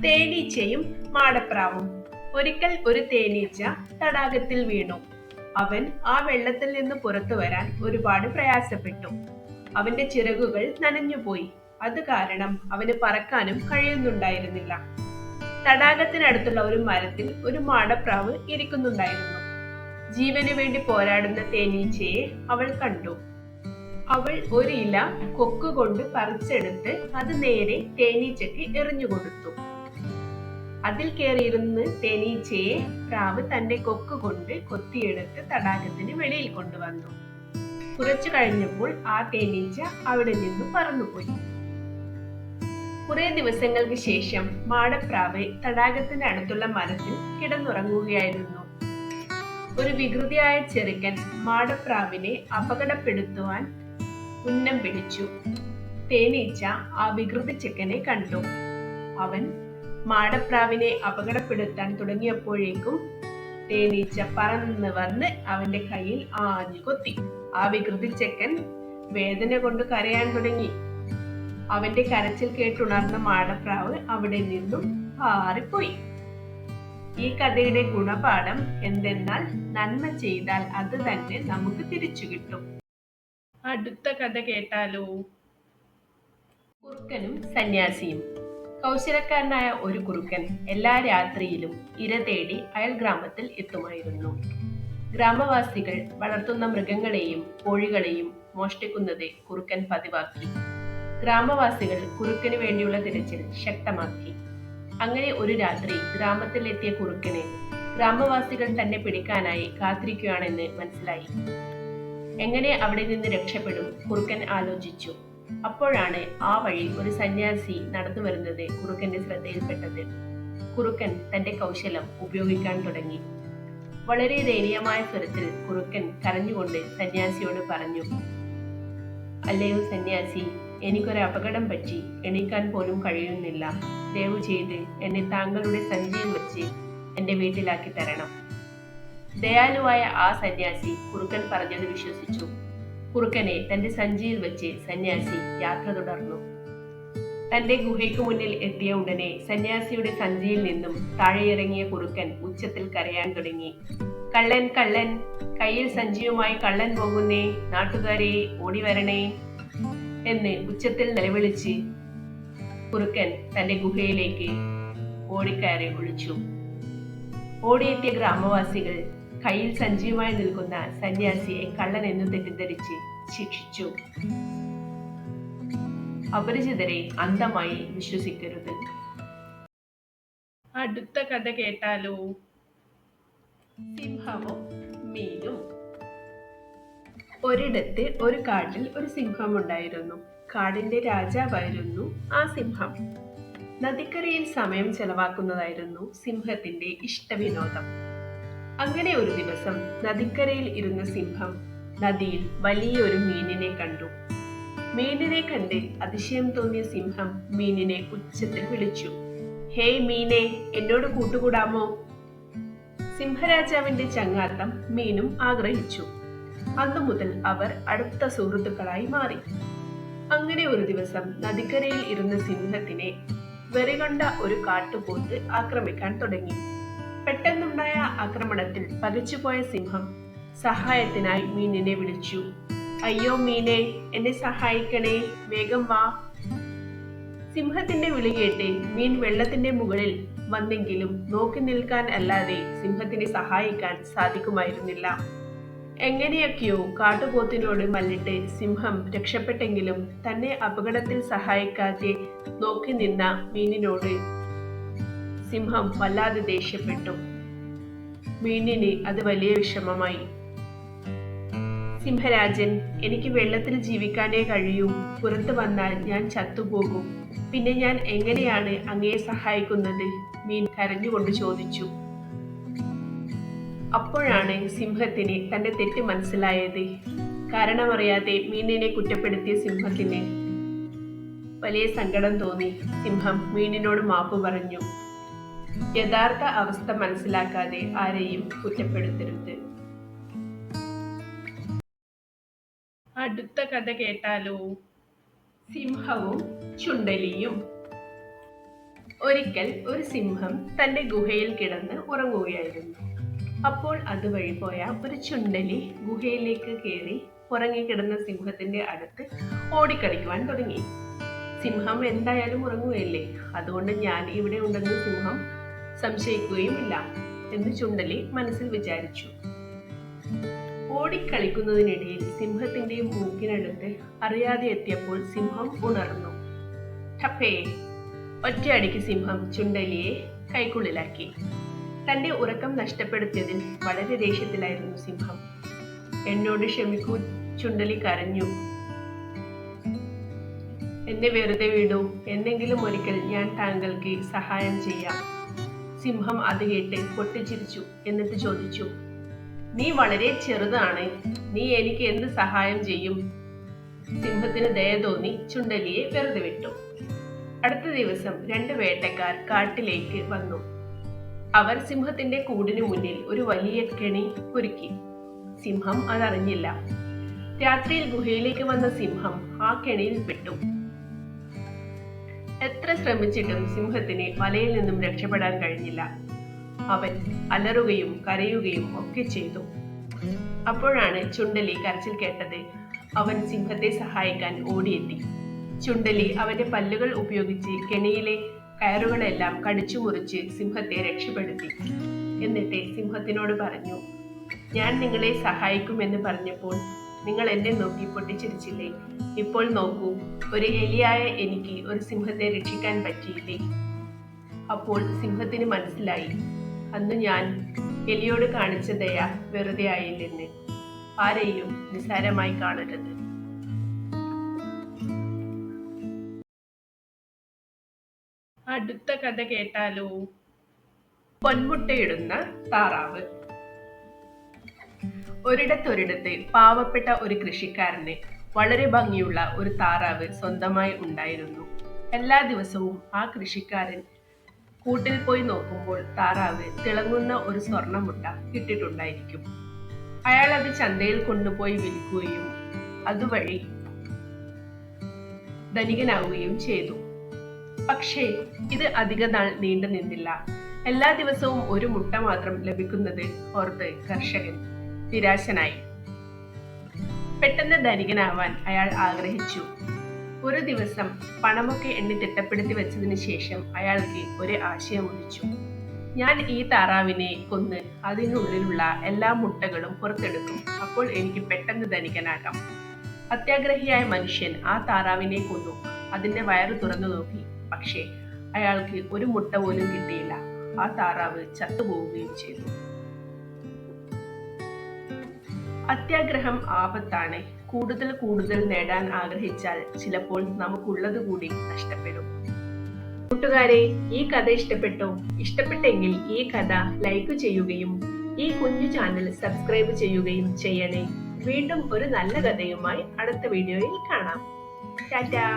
തേനീച്ചയും മാടപ്രാവും. ഒരിക്കൽ ഒരു തേനീച്ച തടാകത്തിൽ വീണു. അവൻ ആ വെള്ളത്തിൽ നിന്ന് പുറത്തു വരാൻ ഒരുപാട് പ്രയാസപ്പെട്ടു. അവന്റെ ചിറകുകൾ നനഞ്ഞുപോയി. അത് കാരണം അവന് പറക്കാനും കഴിയുന്നുണ്ടായിരുന്നില്ല. തടാകത്തിനടുത്തുള്ള ഒരു മരത്തിൽ ഒരു മാടപ്രാവ് ഇരിക്കുന്നുണ്ടായിരുന്നു. ജീവന് വേണ്ടി പോരാടുന്ന തേനീച്ചയെ അവൾ കണ്ടു. അവൾ ഒരു ഇല കൊക്കുകൊണ്ട് പറിച്ചെടുത്ത് അത് നേരെ തേനീച്ചയ്ക്ക് എറിഞ്ഞുകൊടുത്തു. അതിൽ കയറിയിരുന്ന് തേനീച്ചയെ പ്രാവ് തന്റെ കൊക്കുകൊണ്ട് കൊത്തിയെടുത്ത് തടാകത്തിന് വെളിയിൽ കൊണ്ടുവന്നു. കുറച്ചു കഴിഞ്ഞപ്പോൾ ആ തേനീച്ച അവിടെ നിന്ന് പറന്നുപോയി. കുറെ ദിവസങ്ങൾക്ക് ശേഷം മാടപ്രാവ് തടാകത്തിന്റെ അടുത്തുള്ള മരത്തിൽ കിടന്നുറങ്ങുകയായിരുന്നു. ഒരു വികൃതിയായ ചെറുക്കൻ മാടപ്രാവിനെ അപകടപ്പെടുത്തുവാൻ ഉന്നം പിടിച്ചു. തേനീച്ച ആ വികൃതി ചെക്കനെ കണ്ടു. അവൻ മാടപ്രാവിനെ അപകടപ്പെടുത്താൻ തുടങ്ങിയപ്പോഴേക്കും തേനീച്ച പറന്ന് വന്ന് അവന്റെ കയ്യിൽ ആഞ്ഞു കൊത്തി. ആ വികൃതി ചെക്കൻ വേദന കൊണ്ട് കരയാൻ തുടങ്ങി. അവന്റെ കരച്ചിൽ കേട്ടുണർന്ന മാടപ്രാവ് അവിടെ നിന്നും പാറിപ്പോയി. ഈ കഥയുടെ ഗുണപാഠം എന്തെന്നാൽ നന്മ ചെയ്താൽ അത് തന്നെ നമുക്ക് തിരിച്ചു കിട്ടും. അടുത്ത കഥ കേട്ടാലോ? കുറുക്കനും സന്യാസിയും. കൗശലക്കാരനായ ഒരു കുറുക്കൻ എല്ലാ രാത്രിയിലും ഇര തേടി അയൽ ഗ്രാമത്തിൽ എത്തുമായിരുന്നു. ഗ്രാമവാസികൾ വളർത്തുന്ന മൃഗങ്ങളെയും കോഴികളെയും മോഷ്ടിക്കുന്നത് കുറുക്കൻ പതിവാക്കി. ഗ്രാമവാസികൾ കുറുക്കന് വേണ്ടിയുള്ള തിരച്ചിൽ ശക്തമാക്കി. അങ്ങനെ ഒരു രാത്രി ഗ്രാമത്തിലെത്തിയ കുറുക്കന് ഗ്രാമവാസികൾ തന്നെ പിടിക്കാനായി കാത്തിരിക്കുകയാണെന്ന് മനസ്സിലായി. എങ്ങനെ അവിടെ നിന്ന് രക്ഷപ്പെടും കുറുക്കൻ ആലോചിച്ചു. അപ്പോഴാണ് ആ വഴി ഒരു സന്യാസി നടന്നു വരുന്നത് കുറുക്കന്റെ ശ്രദ്ധയിൽപ്പെട്ടത്. കുറുക്കൻ തന്റെ കൗശലം ഉപയോഗിക്കാൻ തുടങ്ങി. വളരെ ദയനീയമായ സ്വരത്തിൽ കുറുക്കൻ കരഞ്ഞുകൊണ്ട് സന്യാസിയോട് പറഞ്ഞു, അല്ലയോ സന്യാസി, എനിക്കൊരു അപകടം പറ്റി, എണീക്കാൻ പോലും കഴിയുന്നില്ല. ദയവ് ചെയ്ത് എന്നെ താങ്കളുടെ സഞ്ചിയിൽ വെച്ച് എന്റെ വീട്ടിലാക്കി തരണം. ദയാലുവായ ആ സന്യാസി കുറുക്കൻ പറഞ്ഞത് വിശ്വസിച്ചു. കുറുക്കനെ തന്റെ സഞ്ചിയിൽ വെച്ച് സന്യാസി യാത്ര തുടർന്നു. തന്റെ ഗുഹയ്ക്ക് മുന്നിൽ എത്തിയ ഉടനെ സന്യാസിയുടെ സഞ്ചിയിൽ നിന്നും താഴെയിറങ്ങിയ കുറുക്കൻ ഉച്ചത്തിൽ കരയാൻ തുടങ്ങി. കള്ളൻ കള്ളൻ, കയ്യിൽ സഞ്ചിയുമായി കള്ളൻ പോകുന്നേ, നാട്ടുകാരെ ഓടി വരണേ എന്ന് ഉച്ചത്തിൽ നിലവിളിച്ച് കുറുക്കൻ തന്റെ ഗുഹയിലേക്ക് ഓടിക്കയറി ഒളിച്ചു. ഓടിയെത്തിയ ഗ്രാമവാസികൾ കയ്യിൽ സഞ്ചിയുമായി നിൽക്കുന്ന സന്യാസിയെ കള്ളൻ എന്ന് തെറ്റിദ്ധരിച്ച് ശിക്ഷിച്ചു. അപരിചിതരെ അന്ധമായി വിശ്വസിക്കരുത്. അടുത്ത കഥ കേട്ടാലോ? സിംഹവും മീനും. ഒരിടത്ത് ഒരു കാട്ടിൽ ഒരു സിംഹം ഉണ്ടായിരുന്നു. കാടിന്റെ രാജാവായിരുന്നു ആ സിംഹം. നദിക്കരയിൽ സമയം ചെലവാക്കുന്നതായിരുന്നു സിംഹത്തിന്റെ ഇഷ്ടവിനോദം. അങ്ങനെ ഒരു ദിവസം നദിക്കരയിൽ ഇരുന്ന സിംഹം നദിയിൽ വലിയൊരു മീനിനെ കണ്ടു. മീനിനെ കണ്ട് അതിശയം തോന്നിയ സിംഹം മീനിനെ ഉച്ചത്തിൽ വിളിച്ചു, ഹേയ് മീനെ, എന്നോട് കൂട്ടുകൂടാമോ? സിംഹരാജാവിന്റെ ചങ്ങാത്തം മീനും ആഗ്രഹിച്ചു. അന്നു മുതൽ അവർ അടുത്ത സുഹൃത്തുക്കളായി മാറി. അങ്ങനെ ഒരു ദിവസം നദിക്കരയിൽ ഇരുന്ന സിംഹത്തിനെ വെറികൊണ്ട ഒരു കാട്ടുപോത്ത് ആക്രമിക്കാൻ തുടങ്ങി. പെട്ടെന്നുണ്ടായ ആക്രമണത്തിൽ പകച്ചുപോയ സിംഹം സഹായത്തിനായി മീനിനെ വിളിച്ചു. അയ്യോ മീനെ, എന്നെ സഹായിക്കണേ, വേഗം വാ. സിംഹത്തിന്റെ വിളി കേട്ട് മീൻ വെള്ളത്തിന്റെ മുകളിൽ വന്നെങ്കിലും നോക്കി നിൽക്കാൻ അല്ലാതെ സിംഹത്തിനെ സഹായിക്കാൻ സാധിക്കുമായിരുന്നില്ല. എങ്ങനെയൊക്കെയോ കാട്ടുപോത്തിനോട് മല്ലിട്ട് സിംഹം രക്ഷപ്പെട്ടെങ്കിലും തന്നെ അപകടത്തിൽ സഹായിക്കാതെ നോക്കി നിന്ന മീനിനോട് സിംഹം വല്ലാതെ ദേഷ്യപ്പെട്ടു. മീനിന് അത് വലിയ വിഷമമായി. സിംഹരാജൻ, എനിക്ക് വെള്ളത്തിൽ ജീവിക്കാനേ കഴിയൂ. പുറത്തു വന്നാൽ ഞാൻ ചത്തുപോകും. പിന്നെ ഞാൻ എങ്ങനെയാണ് അങ്ങയെ സഹായിക്കുന്നത്? മീൻ കരഞ്ഞുകൊണ്ട് ചോദിച്ചു. അപ്പോഴാണ് സിംഹത്തിന് തന്റെ തെറ്റ് മനസ്സിലായത്. കാരണമറിയാതെ മീനിനെ കുറ്റപ്പെടുത്തിയ സിംഹത്തിന് വലിയ സങ്കടം തോന്നി. സിംഹം മീനിനോട് മാപ്പ് പറഞ്ഞു. യഥാർത്ഥ അവസ്ഥ മനസ്സിലാക്കാതെ ആരെയും കുറ്റപ്പെടുത്തരുത്. അടുത്ത കഥ കേട്ടാലോ? സിംഹവും ചുണ്ടലിയും. ഒരിക്കൽ ഒരു സിംഹം തന്റെ ഗുഹയിൽ കിടന്ന് ഉറങ്ങുകയായിരുന്നു. അപ്പോൾ അതുവഴി പോയ ഒരു ചുണ്ടലി ഗുഹയിലേക്ക് കയറി ഉറങ്ങിക്കിടന്ന സിംഹത്തിന്റെ അടുത്ത് ഓടിക്കളിക്കുവാൻ തുടങ്ങി. സിംഹം എന്തായാലും ഉറങ്ങുകയല്ലേ, അതുകൊണ്ട് ഞാൻ ഇവിടെ ഉണ്ടെന്ന് സിംഹം സംശയിക്കുകയുമില്ല എന്ന് ചുണ്ടലി മനസ്സിൽ വിചാരിച്ചു. ഓടിക്കളിക്കുന്നതിനിടയിൽ സിംഹത്തിന്റെ മൂക്കിനടുത്ത് അറിയാതെ എത്തിയപ്പോൾ സിംഹം ഉണർന്നു. ടപ്പേ! ഒറ്റയടിക്ക് സിംഹം ചുണ്ടലിയെ കൈക്കുള്ളിലാക്കി. തന്റെ ഉറക്കം നഷ്ടപ്പെടുത്തിയതിൽ വളരെ ദേഷ്യത്തിലായിരുന്നു സിംഹം. എന്നോട് ക്ഷമിക്കൂ, ചുണ്ടലി കരഞ്ഞു. എന്നെ വെറുതെ വിടൂ, എന്നെങ്കിലും ഒരിക്കൽ ഞാൻ താങ്കൾക്ക് സഹായം ചെയ്യാം. സിംഹം അത് കേട്ട് പൊട്ടിച്ചിരിച്ചു. എന്നിട്ട് ചോദിച്ചു, നീ വളരെ ചെറുതാണ്, നീ എനിക്ക് എന്ത് സഹായം ചെയ്യും? സിംഹത്തിന് ദയ തോന്നി ചുണ്ടലിയെ വെറുതെ വിട്ടു. അടുത്ത ദിവസം 2 വേട്ടക്കാർ കാട്ടിലേക്ക് വന്നു. അവർ സിംഹത്തിന്റെ കൂടിനു മുന്നിൽ ഒരു വലിയ കെണി ഒരുക്കി. സിംഹം അതറിഞ്ഞില്ല. രാത്രിയിൽ ഗുഹയിലേക്ക് വന്ന സിംഹം ആ കെണിയിൽ പെട്ടു. എത്ര ശ്രമിച്ചിട്ടും സിംഹത്തിന് വലയിൽ നിന്നും രക്ഷപ്പെടാൻ കഴിഞ്ഞില്ല. അവൻ അലറുകയും കരയുകയും ഒക്കെ ചെയ്തു. അപ്പോഴാണ് ചുണ്ടലി കരച്ചിൽ കേട്ടത്. അവൻ സിംഹത്തെ സഹായിക്കാൻ ഓടിയെത്തി. ചുണ്ടലി അവന്റെ പല്ലുകൾ ഉപയോഗിച്ച് കെണിയിലെ കയറുകളെല്ലാം കടിച്ചു മുറിച്ച് സിംഹത്തെ രക്ഷപ്പെടുത്തി. എന്നിട്ട് സിംഹത്തിനോട് പറഞ്ഞു, ഞാൻ നിങ്ങളെ സഹായിക്കുമെന്ന് പറഞ്ഞപ്പോൾ നിങ്ങൾ എന്നെ നോക്കി പൊട്ടിച്ചിരിച്ചില്ലേ? ഇപ്പോൾ നോക്കൂ, ഒരു എലിയായ എനിക്ക് ഒരു സിംഹത്തെ രക്ഷിക്കാൻ പറ്റിയില്ലേ? അപ്പോൾ സിംഹത്തിന് മനസ്സിലായി, അന്ന് ഞാൻ എലിയോട് കാണിച്ച ദയ വെറുതെ ആയില്ലെന്ന്. ആരെയും നിസ്സാരമായി കാണരുത്. അടുത്ത കഥ കേട്ടാലോ? പൊന്മുട്ടയിടുന്ന താറാവ്. ഒരിടത്ത് പാവപ്പെട്ട ഒരു കൃഷിക്കാരന് വളരെ ഭംഗിയുള്ള ഒരു താറാവ് സ്വന്തമായി ഉണ്ടായിരുന്നു. എല്ലാ ദിവസവും ആ കൃഷിക്കാരൻ കൂട്ടിൽ പോയി നോക്കുമ്പോൾ താറാവ് തിളങ്ങുന്ന ഒരു സ്വർണ്ണമുട്ട ഇട്ടിട്ടുണ്ടായിരിക്കും. അയാൾ അത് ചന്തയിൽ കൊണ്ടുപോയി വിൽക്കുകയും അതുവഴി ധനികനാവുകയും ചെയ്തു. പക്ഷേ ഇത് അധിക നാൾ നീണ്ടു നിന്നില്ല. എല്ലാ ദിവസവും ഒരു മുട്ട മാത്രം ലഭിക്കുന്നത് ഓർത്ത് കർഷകൻ നിരാശനായി. പെട്ടെന്ന് ധനികനാവാൻ അയാൾ ആഗ്രഹിച്ചു. ഒരു ദിവസം പണമൊക്കെ എണ്ണി തിട്ടപ്പെടുത്തി വെച്ചതിന് ശേഷം അയാൾക്ക് ഒരു ആശയം ഉദിച്ചു. ഞാൻ ഈ താറാവിനെ കൊന്ന് അതിനുള്ളിലുള്ള എല്ലാ മുട്ടകളും പുറത്തെടുക്കും. അപ്പോൾ എനിക്ക് പെട്ടെന്ന് ധനികനാകാം. അത്യാഗ്രഹിയായ മനുഷ്യൻ ആ താറാവിനെ കൊന്നു. അതിന്റെ വയറ് തുറന്നു നോക്കി. പക്ഷേ അയാൾക്ക് ഒരു മുട്ട പോലും കിട്ടിയില്ല. ആ താറാവ് ചത്തുപോവുകയും ചെയ്തു. അത്യാഗ്രഹം ആപത്താണ്. കൂടുതൽ നേടാൻ ആഗ്രഹിച്ചാൽ ചിലപ്പോൾ നമുക്കുള്ളത് കൂടി നഷ്ടപ്പെടും. കൂട്ടുകാരെ, ഈ കഥ ഇഷ്ടപ്പെട്ടെങ്കിൽ ഈ കഥ ലൈക്ക് ചെയ്യുകയും ഈ കുഞ്ഞു ചാനൽ സബ്സ്ക്രൈബ് ചെയ്യുകയും ചെയ്യണേ. വീണ്ടും ഒരു നല്ല കഥയുമായി അടുത്ത വീഡിയോയിൽ കാണാം. ടാറ്റാ.